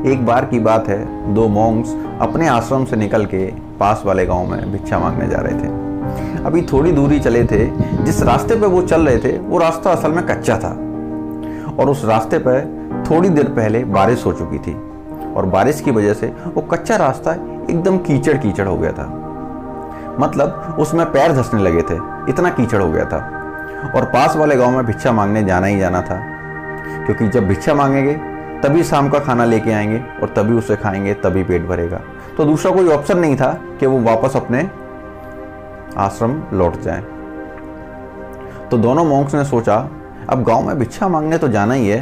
एक बार की बात है, दो मॉन्क्स अपने आश्रम से निकल के पास वाले गांव में भिक्षा मांगने जा रहे थे। अभी थोड़ी दूरी चले थे। जिस रास्ते पे वो चल रहे थे वो रास्ता असल में कच्चा था और उस रास्ते पर थोड़ी देर पहले बारिश हो चुकी थी और बारिश की वजह से वो कच्चा रास्ता एकदम कीचड़ कीचड़ हो गया था। मतलब उसमें पैर धंसने लगे थे, इतना कीचड़ हो गया था। और पास वाले गांव में भिक्षा मांगने जाना ही जाना था, क्योंकि जब भिक्षा मांगेंगे तभी शाम का खाना लेके आएंगे और तभी उसे खाएंगे, तभी पेट भरेगा। तो दूसरा कोई ऑप्शन नहीं था कि वो वापस अपने आश्रम लौट जाएं। तो दोनों मॉन्क्स ने सोचा, अब गांव में भिक्षा मांगने तो जाना ही है,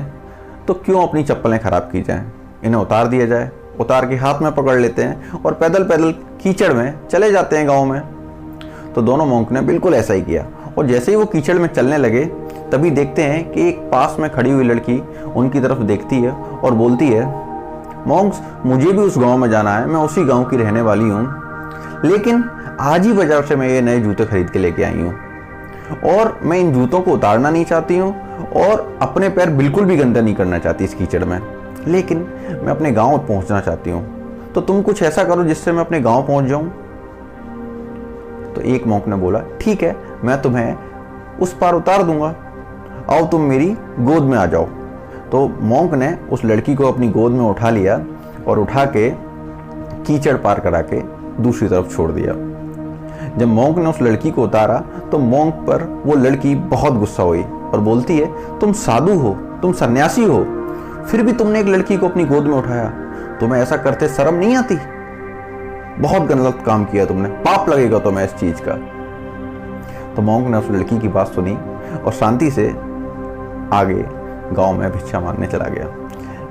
तो क्यों अपनी चप्पलें खराब की जाएं, इन्हें उतार दिया जाए। उतार के हाथ में पकड़ लेते हैं और पैदल पैदल कीचड़ में चले जाते हैं गांव में। तो दोनों मॉन्क ने बिल्कुल ऐसा ही किया और जैसे ही वो कीचड़ में चलने लगे तभी देखते हैं कि एक पास में खड़ी हुई लड़की उनकी तरफ देखती है और बोलती है, मॉन्क्स, मुझे भी उस गांव में जाना है, मैं उसी गांव की रहने वाली हूँ, लेकिन आज ही बाजार से मैं ये नए जूते खरीद के लेके आई हूँ और मैं इन जूतों को उतारना नहीं चाहती हूँ और अपने पैर बिल्कुल भी गंदा नहीं करना चाहती इस कीचड़ में, लेकिन मैं अपने गांव पहुंचना चाहती हूँ। तो तुम कुछ ऐसा करो जिससे मैं अपने गांव पहुंच जाऊं। तो एक मॉन्क ने बोला, ठीक है, मैं तुम्हें उस पार उतार दूंगा, आओ तुम मेरी गोद में आ जाओ। तो मॉन्क ने उस लड़की को अपनी गोद में उठा लिया और उठा के कीचड़ पार करा के दूसरी तरफ छोड़ दिया। जब मॉन्क ने उस लड़की को उतारा तो मॉन्क पर वो लड़की बहुत गुस्सा हुई और बोलती है, तुम साधु हो, तुम सन्यासी हो, फिर भी तुमने एक लड़की को अपनी गोद में उठाया, तुम्हें ऐसा करते शर्म नहीं आती? बहुत गलत काम किया तुमने, पाप लगेगा तुम्हें इस चीज का। तो मॉन्क ने उस लड़की की बात सुनी और शांति से आगे गांव में भिक्षा मांगने चला गया।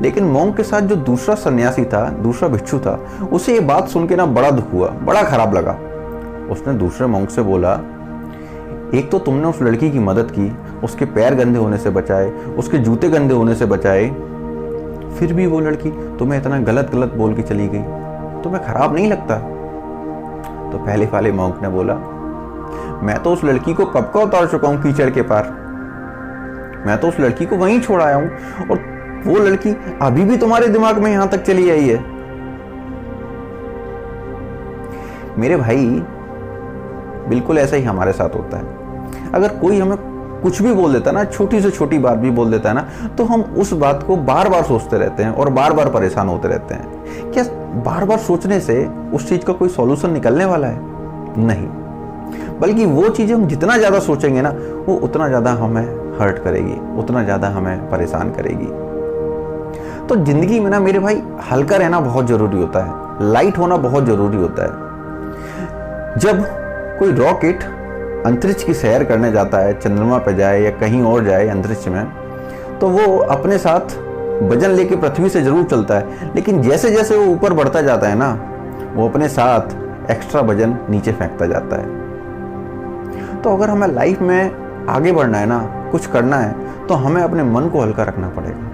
लेकिन मॉन्क के साथ जो दूसरा सन्यासी था, दूसरा भिक्षु था, उसे ये बात सुन के ना बड़ा दुख हुआ, बड़ा खराब लगा। उसने दूसरे मॉन्क से बोला, एक तो तुमने उस लड़की की मदद की, उसके पैर गंदे होने से बचाए, उसके जूते गंदे होने से बचाए, फिर भी वो लड़की तुम्हें इतना गलत गलत बोल के चली गई, तुम्हें खराब नहीं लगता? तो पहले वाले मॉन्क ने बोला, मैं तो उस लड़की को कब का उतार चुका हूं कीचड़ के पार, मैं तो उस लड़की को वहीं छोड़ आया हूं और वो लड़की अभी भी तुम्हारे दिमाग में यहां तक चली आई है। मेरे भाई, बिल्कुल ऐसा ही हमारे साथ होता है। अगर कोई हमें कुछ भी बोल देता है ना, छोटी से छोटी बात भी बोल देता है ना, तो हम उस बात को बार बार सोचते रहते हैं और बार बार परेशान होते रहते हैं। क्या बार बार सोचने से उस चीज का कोई सॉल्यूशन निकलने वाला है? नहीं, बल्कि वो चीजें हम जितना ज्यादा सोचेंगे ना, वो उतना ज्यादा हमें हर्ट करेगी, उतना ज्यादा हमें परेशान करेगी। तो जिंदगी में ना मेरे भाई, हल्का रहना बहुत जरूरी होता है, लाइट होना बहुत जरूरी होता है। जब कोई रॉकेट अंतरिक्ष की सैर करने जाता है, चंद्रमा पे जाए या कहीं और जाए अंतरिक्ष में, तो वो अपने साथ वजन लेके पृथ्वी से जरूर चलता है, लेकिन जैसे जैसे वो ऊपर बढ़ता जाता है ना, वो अपने साथ एक्स्ट्रा वजन नीचे फेंकता जाता है। तो अगर हमें लाइफ में आगे बढ़ना है ना, कुछ करना है, तो हमें अपने मन को हल्का रखना पड़ेगा।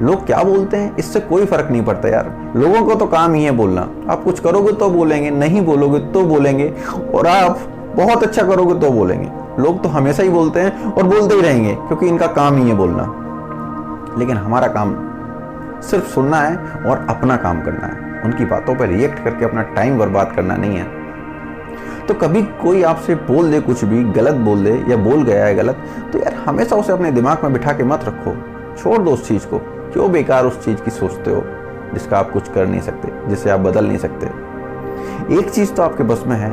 लोग क्या बोलते हैं इससे कोई फर्क नहीं पड़ता यार, लोगों को तो काम ही है बोलना। आप कुछ करोगे तो बोलेंगे, नहीं बोलोगे तो बोलेंगे, और आप बहुत अच्छा करोगे तो बोलेंगे। लोग तो हमेशा ही बोलते हैं और बोलते ही रहेंगे, क्योंकि इनका काम ही है बोलना। लेकिन हमारा काम सिर्फ सुनना है और अपना काम करना है, उनकी बातों पर रिएक्ट करके अपना टाइम बर्बाद करना नहीं है। तो कभी कोई आपसे बोल दे, कुछ भी गलत बोल दे या बोल गया है गलत, तो यार हमेशा उसे अपने दिमाग में बिठा के मत रखो, छोड़ दो उस चीज़ को। क्यों बेकार उस चीज़ की सोचते हो जिसका आप कुछ कर नहीं सकते, जिसे आप बदल नहीं सकते। एक चीज़ तो आपके बस में है,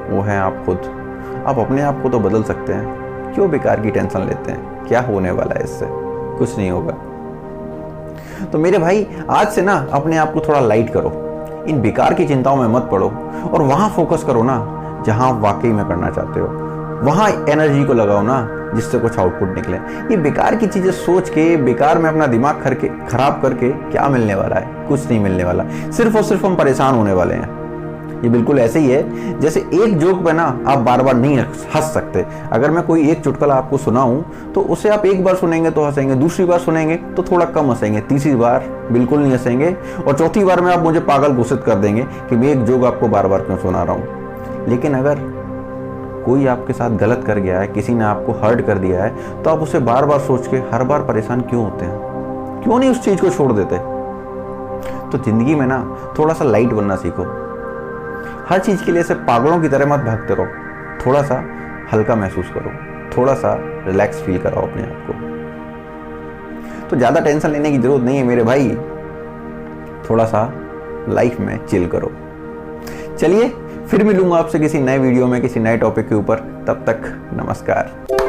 वो है आप खुद। आप अपने आप को तो बदल सकते हैं, क्यों बेकार की टेंशन लेते हैं? क्या होने वाला है इससे? कुछ नहीं होगा। तो मेरे भाई, आज से ना अपने आप को थोड़ा लाइट करो, इन बेकार की चिंताओं में मत पड़ो और वहां फोकस करो ना जहां वाकई में करना चाहते हो। वहां एनर्जी को लगाओ ना जिससे कुछ आउटपुट निकले। ये बेकार की चीजें सोच के, बेकार में अपना दिमाग खराब करके क्या मिलने वाला है? कुछ नहीं मिलने वाला, सिर्फ और सिर्फ हम परेशान होने वाले हैं। ये बिल्कुल ऐसे ही है जैसे एक जोक पे ना आप बार बार नहीं हंस सकते। अगर मैं कोई एक चुटकुला आपको सुनाऊं तो उसे आप एक बार सुनेंगे तो हंसेंगे, दूसरी बार सुनेंगे तो थोड़ा कम हंसेंगे, तीसरी बार बिल्कुल नहीं हंसेंगे, और चौथी बार में आप मुझे पागल घोषित कर देंगे कि मैं एक जोक आपको बार बार क्यों सुना रहा हूँ। लेकिन अगर कोई आपके साथ गलत कर गया है, किसी ने आपको हर्ट कर दिया है, तो आप उसे बार बार सोच के हर बार परेशान क्यों होते हैं? क्यों नहीं उस चीज को छोड़ देते? तो ज़िंदगी में ना थोड़ा सा लाइट बनना सीखो। हर चीज़ के लिए सिर्फ पागलों की तरह मत भागते रहो, थोड़ा सा हल्का महसूस करो, थोड़ा सा रिलैक्स फील कराओ अपने आप को। तो ज़्यादा टेंशन लेने की ज़रूरत नहीं है मेरे भाई, थोड़ा सा लाइफ में चिल करो। चलिए फिर मिलूंगा आपसे किसी नए वीडियो में किसी नए टॉपिक के ऊपर, तब तक नमस्कार।